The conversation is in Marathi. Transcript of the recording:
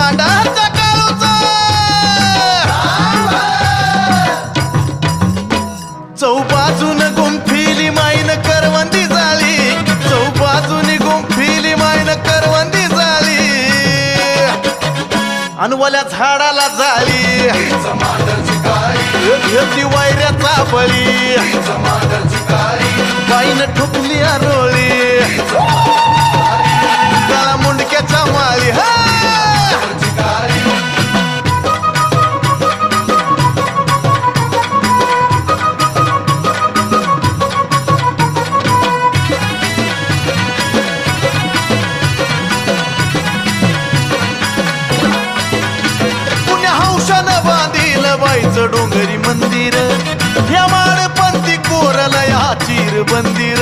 भांडाचा काळूचा चौबाजून गुंफिली माईन करवंदी झाली चौबाजूनी गुंफिली माईन करवंदी झाली अनवल्या झाडाला झाली घेतली वैऱ्याचा बळी बाईन ठुकली रोळी काळा मुंडक्याच्या माळी पुण्या हौशानं बांधील बाईचं डोंगरी मंदिर ह्या माळपंथी कोरल या चिर बंदिर